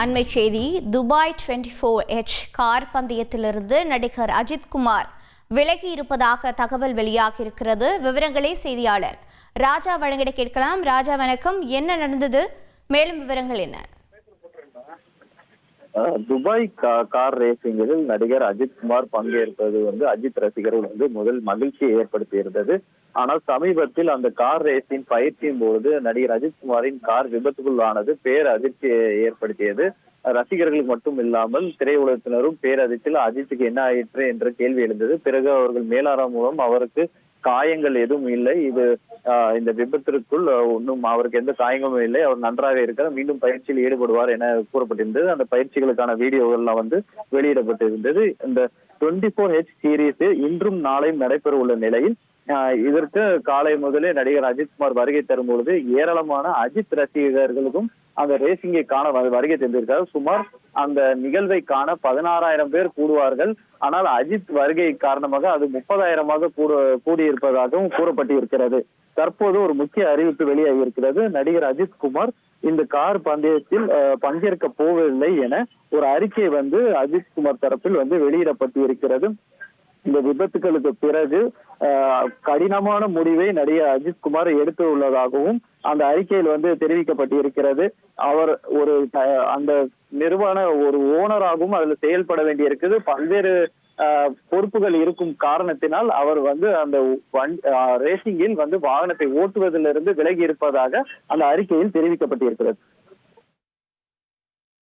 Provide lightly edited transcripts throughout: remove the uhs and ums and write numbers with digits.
அண்மை செய்தி Dubai 24H car பந்தயத்திலிருந்து நடிகர் அஜித் குமார் விலகி இருப்பதாக தகவல் வெளியாகி இருக்கிறது. விவரங்களை செய்தியாளர் ராஜா வழங்கிட கேட்கலாம். ராஜா வணக்கம், என்ன நடந்தது? மேலும் விவரங்கள் என்ன? துபாய் கார் ரேசிங்கில் நடிகர் அஜித் குமார் பங்கேற்பது அஜித் ரசிகர்கள் முதல் மகிழ்ச்சியை ஏற்படுத்தி இருந்தது. ஆனால் சமீபத்தில் அந்த கார் ரேசின் பயிற்சியின் போது நடிகர் அஜித் குமாரின் கார் விபத்துக்குள்ளானது பேரதிர்ச்சியை ஏற்படுத்தியது. ரசிகர்களுக்கு மட்டும் இல்லாமல் திரையுலகத்தினரும் பேரதிர்ச்சியில் அஜித்துக்கு என்ன ஆயிற்று என்ற கேள்வி எழுந்தது. பிறகு அவர்கள் மேலாளர் மூலம் அவருக்கு காயங்கள் எதுவும் இல்லை, இந்த விபத்திற்குள் ஒன்றும் அவருக்கு எந்த காயங்களும் இல்லை, அவர் நன்றாக இருக்கிறார், மீண்டும் பயிற்சியில் ஈடுபடுவார் என கூறப்பட்டிருந்தது. அந்த பயிற்சிகளுக்கான வீடியோகள்லாம் வெளியிடப்பட்டிருந்தது. இந்த 24H சீரீஸ் இன்றும் நாளையும் நடைபெற உள்ள நிலையில் இதற்கு காலை முதலே நடிகர் அஜித்குமார் வருகை தரும் பொழுது ஏராளமான அஜித் ரசிகர்களுக்கும் அந்த ரேசிங்கை காண வருகை தந்திருக்காரு. சுமார் அந்த நிகழ்வை காண 16,000 பேர் கூடுவார்கள். ஆனால் அஜித் வருகை காரணமாக அது 30,000 கூடியிருப்பதாகவும் கூறப்பட்டு இருக்கிறது. தற்போது ஒரு முக்கிய அறிவிப்பு வெளியாகி இருக்கிறது. நடிகர் அஜித் குமார் இந்த கார் பந்தயத்தில் பங்கேற்க போவதில்லை என ஒரு அறிக்கை அஜித் குமார் தரப்பில் வெளியிடப்பட்டு இருக்கிறது. இந்த விபத்துகளுக்கு பிறகு கடினமான முடிவை நடிகர் அஜித் குமார் எடுத்து உள்ளதாகவும் அந்த அறிக்கையில் தெரிவிக்கப்பட்டு இருக்கிறது. அவர் அந்த நிறுவன ஒரு ஓனராகவும் அதுல செயல்பட வேண்டி இருக்குது. பல்வேறு பொறுப்புகள் இருக்கும் காரணத்தினால் அவர் அந்த ரேசிங்கில் வாகனத்தை ஓட்டுவதிலிருந்து விலகி இருப்பதாக அந்த அறிக்கையில் தெரிவிக்கப்பட்டிருக்கிறது.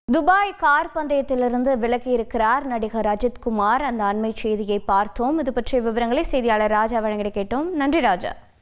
துபாய் கார் பந்தயத்திலிருந்து விலகி இருக்கிறார் நடிகர் அஜித் குமார். அந்த அண்மை செய்தியை பார்த்தோம். இது பற்றிய விவரங்களை செய்தியாளர் ராஜா வழங்கிட கேட்டோம். நன்றி ராஜா.